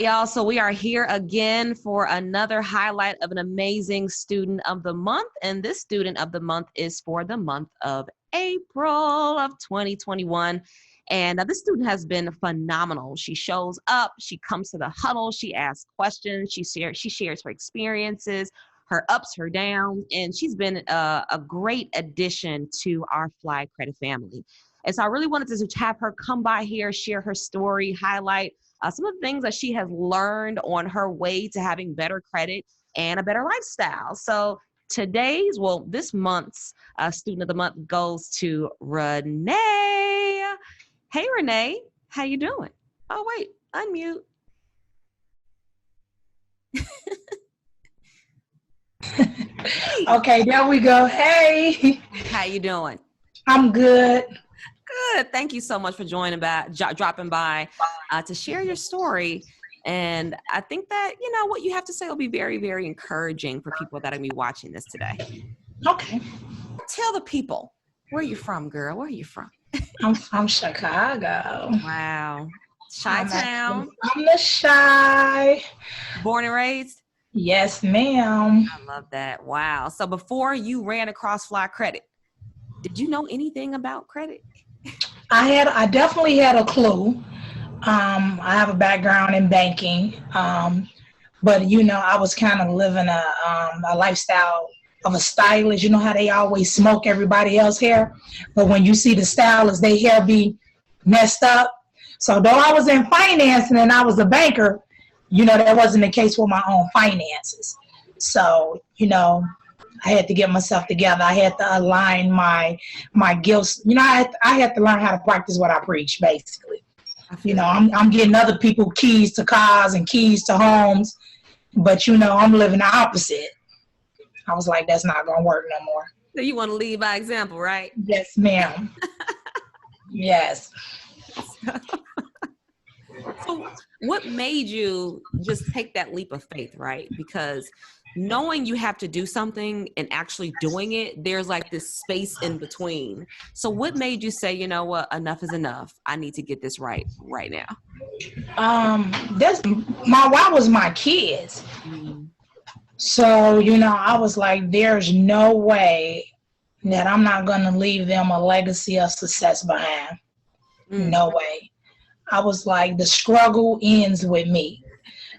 Y'all, so we are here again for another highlight of an amazing student of the month. And this student of the month is for the month of April of 2021. And this student has been phenomenal. She shows up, she comes to the huddle, she asks questions, she shares her experiences, her ups, her downs, and she's been a great addition to our Fly Credit family. And so I really wanted to have her come by here, share her story, highlight some of the things that she has learned on her way to having better credit and a better lifestyle. So this month's student of the month goes to Renee. Hey, Renee, how you doing? Oh, wait, unmute. Okay, there we go. Hey. How you doing? I'm good. Good. Thank you so much for dropping by to share your story. And I think that, what you have to say will be very, very encouraging for people that are going to be watching this today. Okay. Tell the people, where you from, girl? Where are you from? I'm from Chicago. Wow. Chi-town. I'm the Chi. Born and raised? Yes, ma'am. I love that. Wow. So before you ran across Fly Credit, did you know anything about credit? I definitely had a clue. I have a background in banking, but I was kind of living a lifestyle of a stylist. You know how they always smoke everybody else's hair, but when you see the stylist, their hair be messed up. So though I was in finance and I was a banker, that wasn't the case with my own finances. So I had to get myself together. I had to align my gifts. I had to learn how to practice what I preach, basically. I'm getting other people keys to cars and keys to homes, but I'm living the opposite. I was like, that's not gonna work no more. So you want to lead by example, right? Yes, ma'am. Yes. So what made you just take that leap of faith, right? Because knowing you have to do something and actually doing it, there's like this space in between. So what made you say, you know what, enough is enough. I need to get this right now. Why was my kids. So, I was like, there's no way that I'm not going to leave them a legacy of success behind. No way. I was like, the struggle ends with me.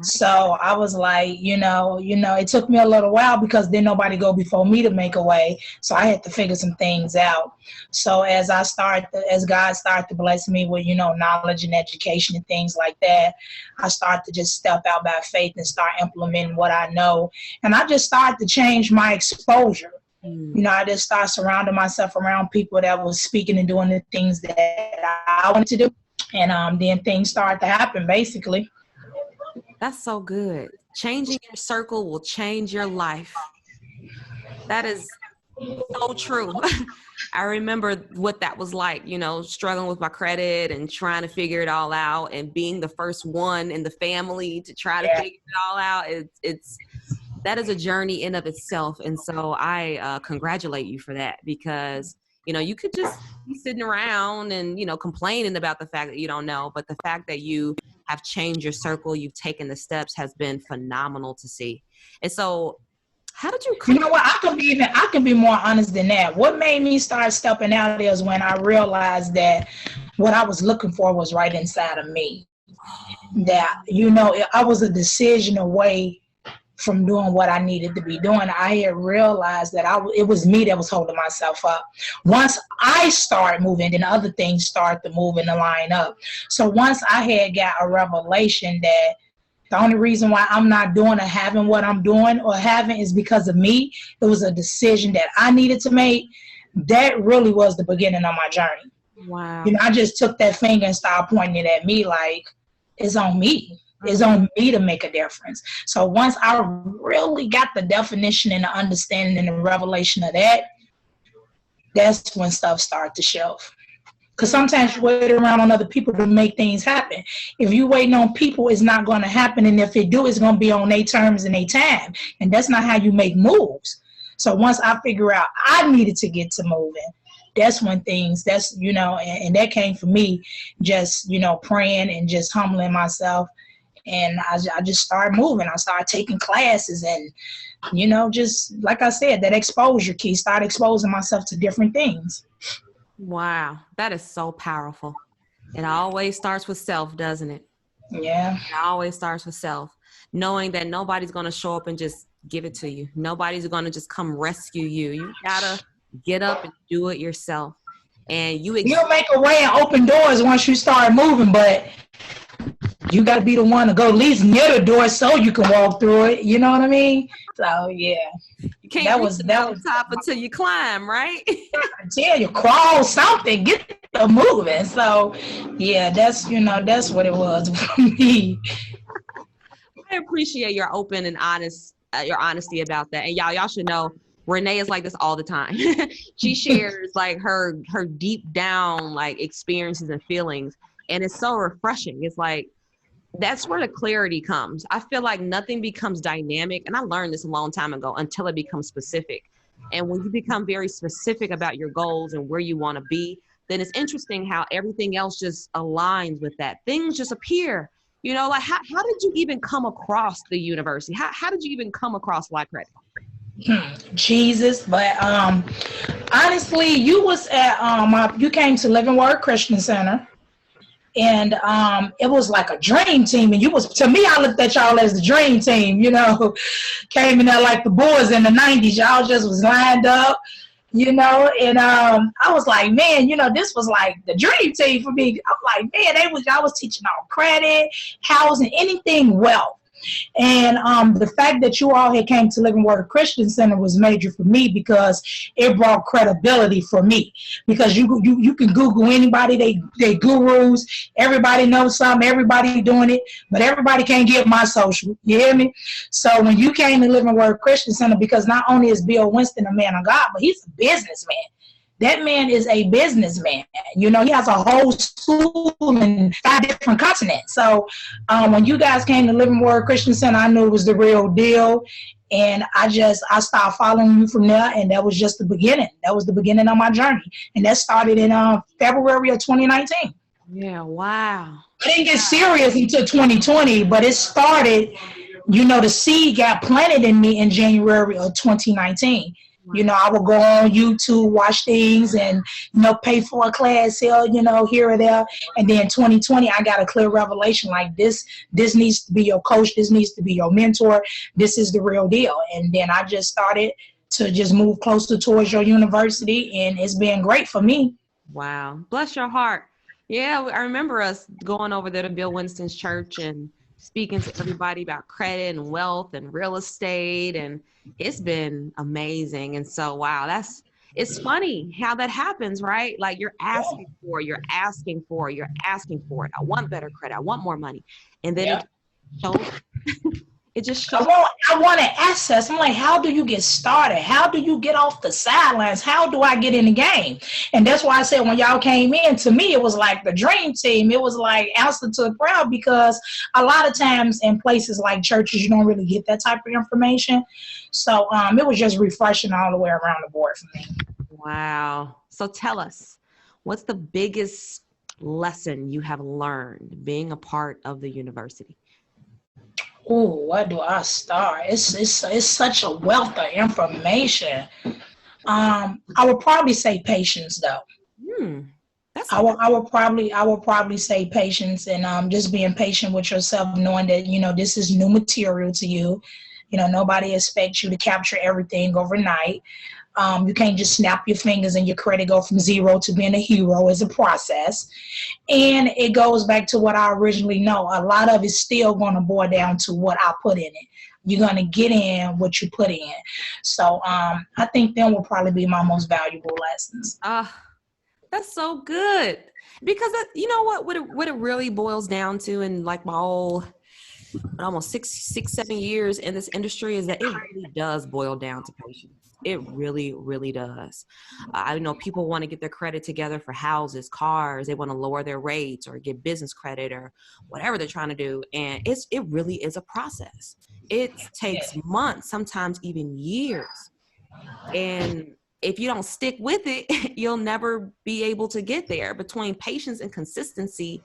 So I was like, it took me a little while because then nobody go before me to make a way. So I had to figure some things out. So as God started to bless me with, knowledge and education and things like that, I started to just step out by faith and start implementing what I know. And I just started to change my exposure. I just started surrounding myself around people that was speaking and doing the things that I wanted to do. And then things started to happen, basically. That's so good. Changing your circle will change your life. That is so true. I remember what that was like, struggling with my credit and trying to figure it all out and being the first one in the family to try to figure it all out. That is a journey in of itself. And so I congratulate you for that because you could just be sitting around and, complaining about the fact that you don't know, but the fact that you have changed your circle, you've taken the steps has been phenomenal to see. And so how did you You know what? I can be more honest than that. What made me start stepping out is when I realized that what I was looking for was right inside of me. That, I was a decision away from doing what I needed to be doing. I had realized that it was me that was holding myself up. Once I started moving, then other things started to move and to line up. So once I had got a revelation that the only reason why I'm not doing or having what I'm doing or having is because of me, it was a decision that I needed to make. That really was the beginning of my journey. Wow. I just took that finger and started pointing it at me like, it's on me. It's on me to make a difference. So once I really got the definition and the understanding and the revelation of that, that's when stuff started to shelf. Because sometimes you wait around on other people to make things happen. If you waiting on people, it's not going to happen. And if it do, it's going to be on their terms and their time. And that's not how you make moves. So once I figure out I needed to get to moving, that's when things, and that came from me just, praying and just humbling myself And I just started moving. I started taking classes and, just like I said, that exposure key, start exposing myself to different things. Wow. That is so powerful. It always starts with self, doesn't it? Yeah. It always starts with self. Knowing that nobody's going to show up and just give it to you. Nobody's going to just come rescue you. You got to get up and do it yourself. And you'll make a way and open doors once you start moving, but you got to be the one to go at least near the door so you can walk through it. You know what I mean? So yeah, you can't reach the top until you climb, right? I tell you, crawl something, get the moving. So yeah, that's what it was for me. I appreciate your open and honest, your honesty about that. And y'all should know, Renee is like this all the time. She shares like her deep down like experiences and feelings, and it's so refreshing. It's like that's where the clarity comes. I feel like nothing becomes dynamic, and I learned this a long time ago, until it becomes specific. And when you become very specific about your goals and where you want to be, then it's interesting how everything else just aligns with that. Things just appear. Like how did you even come across the university? How did you even come across Black Credit? Jesus, but honestly, you was at you came to Living Word Christian Center, and it was like a dream team, and to me, I looked at y'all as the dream team. Came in there like the boys in the 90s. Y'all just was lined up. And I was like, man, this was like the dream team for me. I'm like, man, I was teaching on credit, housing, anything wealth. And the fact that you all had came to Living Word Christian Center was major for me, because it brought credibility for me. Because you can Google anybody, they gurus, everybody knows something, everybody doing it, but everybody can't get my social. You hear me? So when you came to Living Word Christian Center, because not only is Bill Winston a man of God, but he's a businessman. That man is a businessman. He has a whole school in 5 different continents. So when you guys came to Living Word Christian Center, I knew it was the real deal. And I started following you from there. And that was just the beginning. That was the beginning of my journey. And that started in February of 2019. Yeah, wow. I didn't get serious until 2020, but it started, the seed got planted in me in January of 2019. I would go on YouTube, watch things, and, pay for a class here, here or there. And then 2020, I got a clear revelation like this needs to be your coach. This needs to be your mentor. This is the real deal. And then I just started to just move closer towards your university, and it's been great for me. Wow. Bless your heart. Yeah, I remember us going over there to Bill Winston's church and speaking to everybody about credit and wealth and real estate, and it's been amazing. And so, wow, it's funny how that happens, right? Like you're asking for it. I want better credit. I want more money. And then it just shows. I want to access. I'm like, how do you get started? How do you get off the sidelines? How do I get in the game? And that's why I said when y'all came in, to me, it was like the dream team. It was like answer to the crowd, because a lot of times in places like churches, you don't really get that type of information. So it was just refreshing all the way around the board for me. Wow. So tell us, what's the biggest lesson you have learned being a part of the university? Oh, where do I start? It's such a wealth of information. I would probably say patience, though. I would probably say patience, and just being patient with yourself, knowing that this is new material to you. Nobody expects you to capture everything overnight. You can't just snap your fingers and your credit go from 0 to being a hero. It's a process. And it goes back to what I originally know. A lot of it's still going to boil down to what I put in it. You're going to get in what you put in. So I think them will probably be my most valuable lessons. That's so good. Because you know what it really boils down to, in like my whole almost 7 years in this industry, is that it really does boil down to patience. It really, really does. I know people want to get their credit together for houses, cars. They want to lower their rates or get business credit or whatever they're trying to do. And it really is a process. It takes months, sometimes even years. And if you don't stick with it, you'll never be able to get there. Between patience and consistency,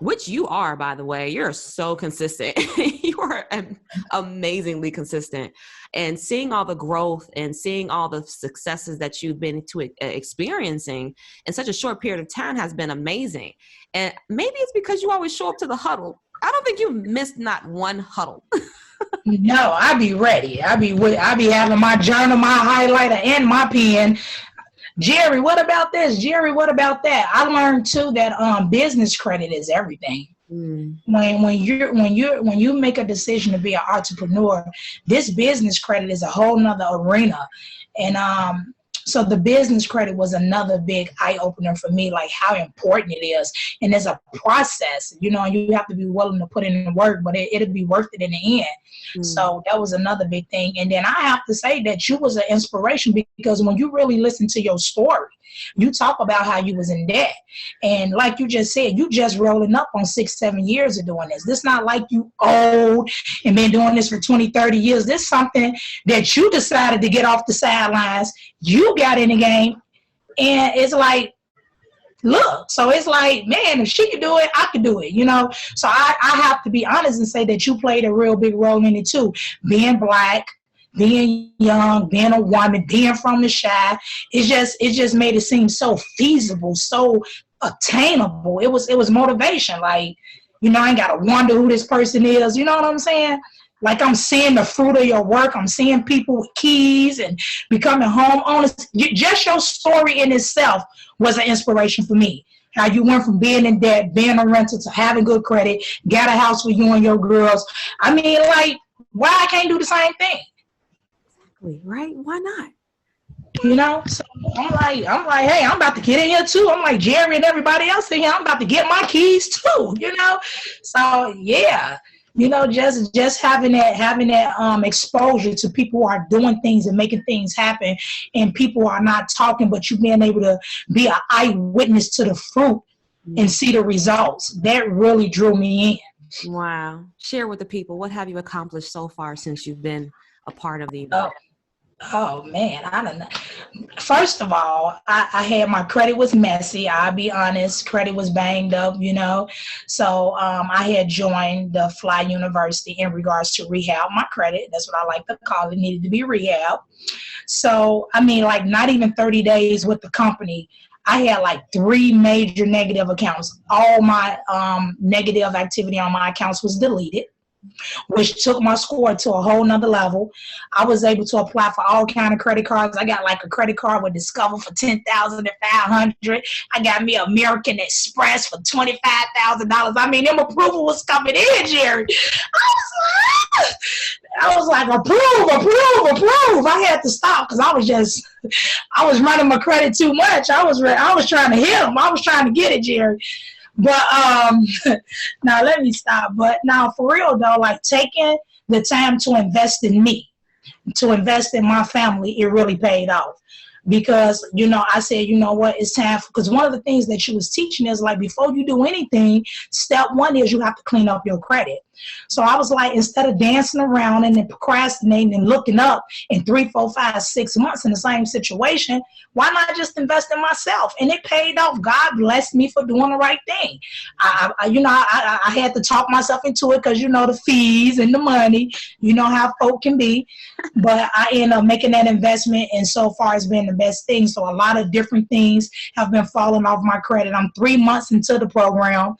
Which you are, by the way. You're so consistent. You are amazingly consistent. And seeing all the growth and seeing all the successes that you've been experiencing in such a short period of time has been amazing. And maybe it's because you always show up to the huddle. I don't think you missed not one huddle. No, I be ready. I be having my journal, my highlighter, and my pen. Jerry, what about this? Jerry, what about that? I learned too that business credit is everything. When you make a decision to be an entrepreneur, this business credit is a whole nother arena. And so the business credit was another big eye opener for me, like how important it is. And there's a process, you have to be willing to put in the work, but it'll be worth it in the end. So that was another big thing. And then I have to say that you was an inspiration, because when you really listen to your story, you talk about how you was in debt. And like you just said, you just rolling up on 6-7 years of doing this. This not like you old and been doing this for 20-30 years. This is something that you decided to get off the sidelines. You got in the game, and it's like, look, so it's like, man, if she can do it, I can do it, So I have to be honest and say that you played a real big role in it too. Being Black, being young, being a woman, being from the Chi, it just made it seem so feasible, so attainable. It was motivation. Like, I ain't gotta wonder who this person is. You know what I'm saying? Like, I'm seeing the fruit of your work. I'm seeing people with keys and becoming homeowners. Just your story in itself was an inspiration for me. How you went from being in debt, being a renter, to having good credit, got a house for you and your girls. I mean, like, why I can't do the same thing? Exactly, right? Why not? So I'm like, hey, I'm about to get in here too. I'm like Jerry and everybody else in here. I'm about to get my keys too. So yeah. Just having that exposure to people who are doing things and making things happen, and people are not talking, but you being able to be an eyewitness to the fruit and see the results. That really drew me in. Wow. Share with the people, what have you accomplished so far since you've been a part of the event? Oh man, I don't know. First of all, I had, my credit was messy. I'll be honest, credit was banged up, So I had joined the Fly University in regards to rehab my credit. That's what I like to call it. Needed to be rehab. So I mean, like, not even 30 days with the company, I had like 3 major negative accounts. All my negative activity on my accounts was deleted, which took my score to a whole nother level. I was able to apply for all kind of credit cards. I got like a credit card with Discover for $10,500. I got me American Express for $25,000. I mean, them approval was coming in, Jerry. I was like, approve. I had to stop because I was running my credit too much. I was trying to hit them. I was trying to get it, Jerry. But now let me stop. But now, for real though, like, taking the time to invest in me, to invest in my family, it really paid off. Because, I said, you know what, it's time, because one of the things that she was teaching is, like, before you do anything, step 1 is you have to clean up your credit. So I was like, instead of dancing around and then procrastinating and looking up in 3, 4, 5, 6 months in the same situation, why not just invest in myself? And it paid off. God blessed me for doing the right thing. I had to talk myself into it because, the fees and the money, how folk can be. But I ended up making that investment, and so far it's been the best thing. So a lot of different things have been falling off my credit. I'm 3 months into the program,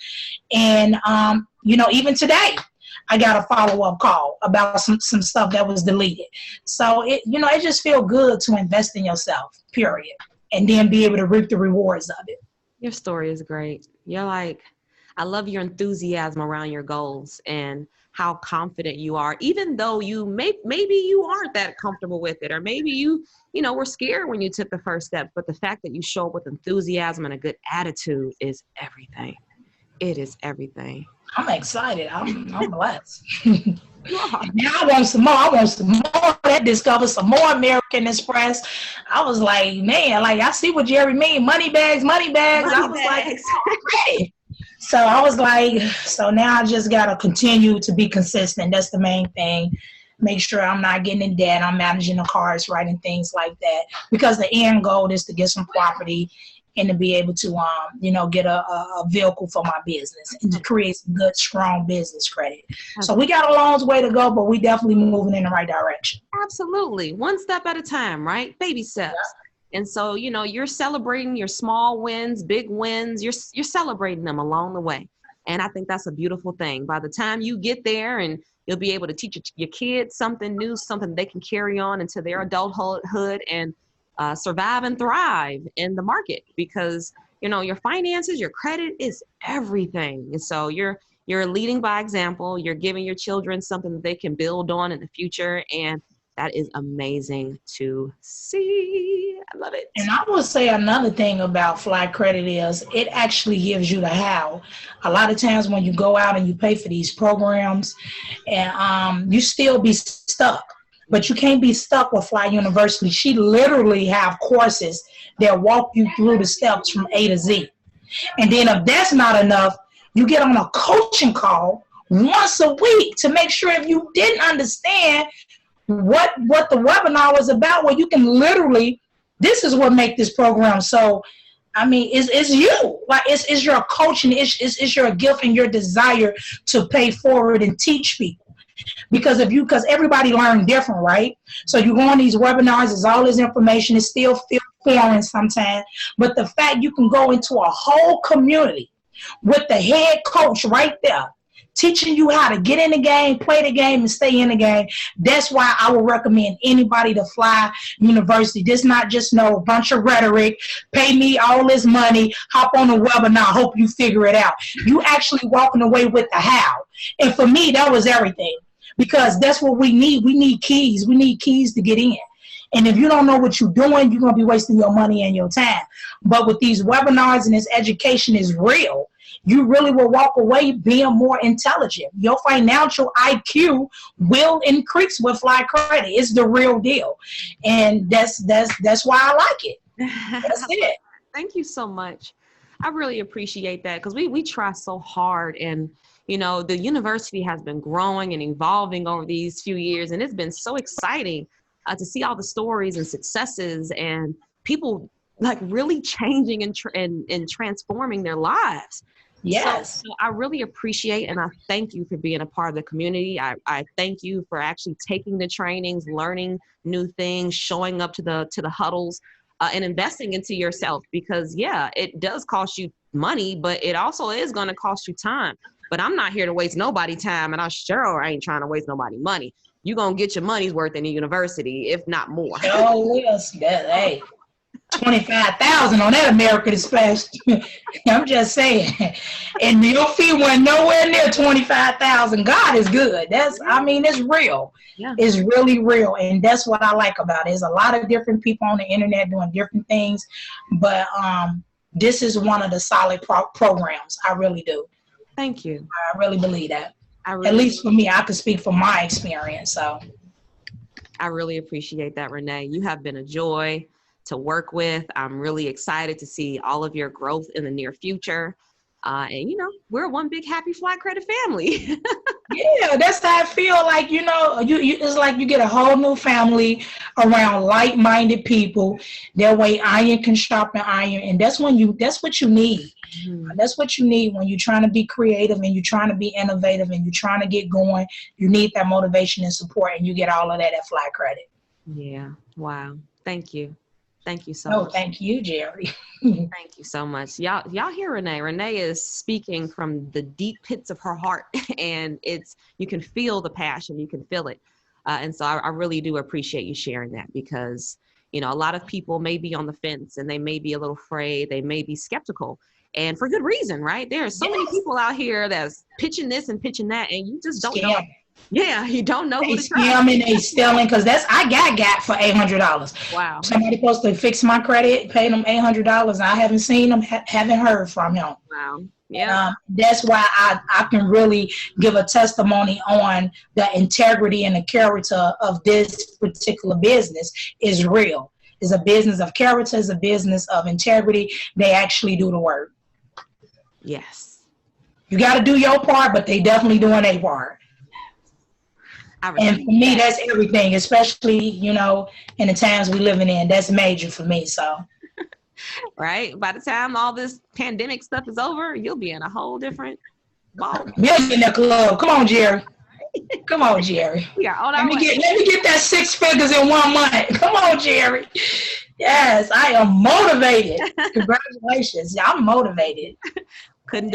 and even today I got a follow-up call about some stuff that was deleted. So it just feels good to invest in yourself, period, and then be able to reap the rewards of it. Your story is great. You're like, I love your enthusiasm around your goals and how confident you are, even though maybe you aren't that comfortable with it, or maybe you were scared when you took the first step. But the fact that you show up with enthusiasm and a good attitude is everything. It is everything. I'm excited. I'm blessed. Now I want some more. That Discover some more American Express. I was like, man, like, I see what Jerry mean. Money bags. I was like, ready. So I was like, so now I just got to continue to be consistent. That's the main thing. Make sure I'm not getting in debt. I'm managing the cards right and things like that. Because the end goal is to get some property and to be able to, get a vehicle for my business and to create some good, strong business credit. So we got a long way to go, but we definitely moving in the right direction. Absolutely. One step at a time, right? Baby steps. Yeah. And so, you're celebrating your small wins, big wins. You're celebrating them along the way. And I think that's a beautiful thing. By the time you get there, and you'll be able to teach your kids something new, something they can carry on into their adulthood and survive and thrive in the market, because your finances, your credit is everything. And so you're leading by example. You're giving your children something that they can build on in the future, and that is amazing to see. I love it. And I will say another thing about Fly Credit is it actually gives you the how. A lot of times when you go out and you pay for these programs, and you still be stuck. But you can't be stuck with Fly University. She literally have courses that walk you through the steps from A to Z. And then if that's not enough, you get on a coaching call once a week to make sure if you didn't understand what the webinar was about, where you can literally, this is what make this program so, it's you. Like, it's your coaching, it's your gift and your desire to pay forward and teach people. Because everybody learn different, right? So you go on these webinars, there's all this information, it still feels foreign sometimes. But the fact you can go into a whole community with the head coach right there, teaching you how to get in the game, play the game, and stay in the game. That's why I would recommend anybody to Fly University. This not just no bunch of rhetoric, pay me all this money, hop on a webinar, hope you figure it out. You actually walking away with the how. And for me, that was everything. Because that's what we need. We need keys. We need keys to get in. And if you don't know what you're doing, you're going to be wasting your money and your time. But with these webinars and this education is real, you really will walk away being more intelligent. Your financial IQ will increase with Fly Credit. It's the real deal. And that's why I like it. That's it. Thank you so much. I really appreciate that, because we try so hard, and the university has been growing and evolving over these few years, and it's been so exciting to see all the stories and successes and people like really changing and transforming their lives. Yes. So I really appreciate, and I thank you for being a part of the community. I thank you for actually taking the trainings, learning new things, showing up to the huddles, and investing into yourself, because it does cost you money, but it also is going to cost you time. But I'm not here to waste nobody's time, and I sure ain't trying to waste nobody's money. You're going to get your money's worth in the university, if not more. Oh, yes. Hey, $25,000 on that American Express. I'm just saying. And your fee went nowhere near $25,000. God is good. It's real. Yeah. It's really real. And that's what I like about it. There's a lot of different people on the internet doing different things. But this is one of the solid programs. I really do. Thank you. I really believe that. At least for me, I can speak from my experience. So I really appreciate that, Renee. You have been a joy to work with. I'm really excited to see all of your growth in the near future. And we're one big happy Fly Credit family. Yeah, that's how I feel. Like, it's like you get a whole new family around like-minded people. That way iron can sharpen iron. And that's what you need. Mm-hmm. That's what you need when you're trying to be creative and you're trying to be innovative and you're trying to get going. You need that motivation and support, and you get all of that at Fly Credit. Yeah. Wow. Thank you. Thank you so much. much. Thank you, Jerry. Thank you so much. Y'all hear Renee. Renee is speaking from the deep pits of her heart, and you can feel the passion. You can feel it. And so I really do appreciate you sharing that, because, a lot of people may be on the fence and they may be a little afraid. They may be skeptical, and for good reason, right? There are so many people out here that's pitching this and pitching that, and you just don't know. Yeah, you don't know who to trust. Scamming, they stealing, because I got for $800. Wow. Somebody supposed to fix my credit, pay them $800. I haven't seen them, haven't heard from him. Wow. Yeah. That's why I can really give a testimony on the integrity and the character of this particular business is real. It's a business of character, it's a business of integrity. They actually do the work. Yes. You got to do your part, but they definitely doing their part. And for me, that's everything, especially, in the times we living in. That's major for me. So Right? By the time all this pandemic stuff is over, you'll be in a whole different ball. Millionaire club. Come on, Jerry. Come on, Jerry. We are on Let our me way. get that 6 figures in 1 month. Come on, Jerry. Yes, I am motivated. Congratulations. I'm motivated.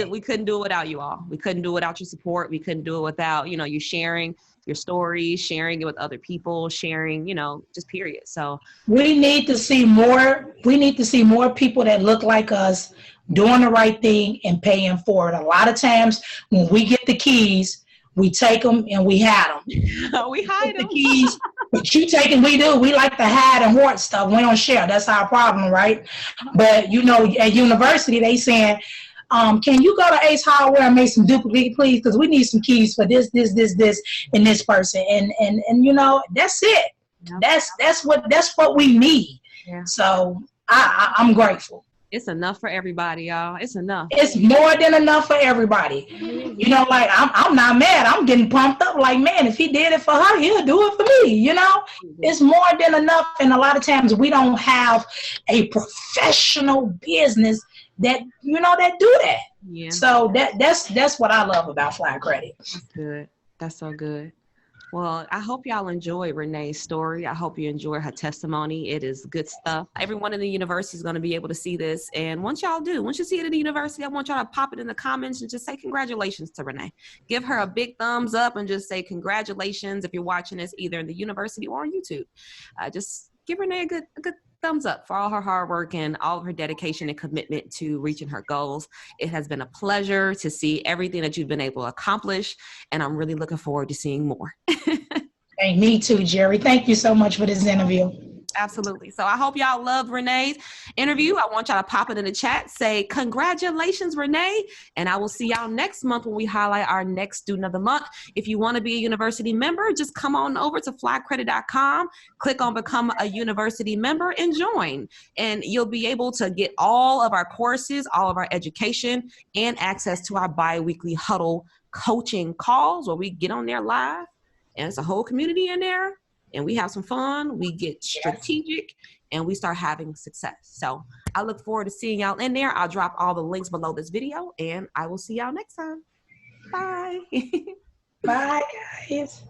We couldn't do it without you all. We couldn't do it without your support. We couldn't do it without, you sharing your stories, sharing it with other people, sharing, just period. So We need to see more. We need to see more people that look like us doing the right thing and paying for it. A lot of times when we get the keys, we take them and we hide them. we hide The them. keys, but you take it. We do. We like to hide and hoard stuff. We don't share. That's our problem, right? But at university, they saying, can you go to Ace Hardware and make some duplicate, please? Because we need some keys for this, and this person. And that's it. Yep. That's what we need. Yeah. So I'm grateful. It's enough for everybody, y'all. It's enough. It's more than enough for everybody. Like I'm not mad. I'm getting pumped up. Like, man, if he did it for her, he'll do it for me. It's more than enough. And a lot of times we don't have a professional business that that do that. Yeah. So that's what I love about Fly Credit. That's good. That's so good. Well, I hope y'all enjoy Renee's story. I hope you enjoy her testimony. It is good stuff. Everyone in the university is going to be able to see this. And once you see it in the university, I want y'all to pop it in the comments and just say congratulations to Renee. Give her a big thumbs up and just say congratulations if you're watching this either in the university or on YouTube. Just give Renee a good thumbs up for all her hard work and all of her dedication and commitment to reaching her goals. It has been a pleasure to see everything that you've been able to accomplish, and I'm really looking forward to seeing more. Hey, me too, Jerry. Thank you so much for this interview. Absolutely. So I hope y'all loved Renee's interview. I want y'all to pop it in the chat, say congratulations, Renee, and I will see y'all next month when we highlight our next student of the month. If you want to be a university member, just come on over to flycredit.com, click on become a university member and join, and you'll be able to get all of our courses, all of our education, and access to our bi-weekly huddle coaching calls where we get on there live, and it's a whole community in there. And we have some fun, we get strategic, and we start having success. So I look forward to seeing y'all in there. I'll drop all the links below this video, and I will see y'all next time. Bye. Bye, guys.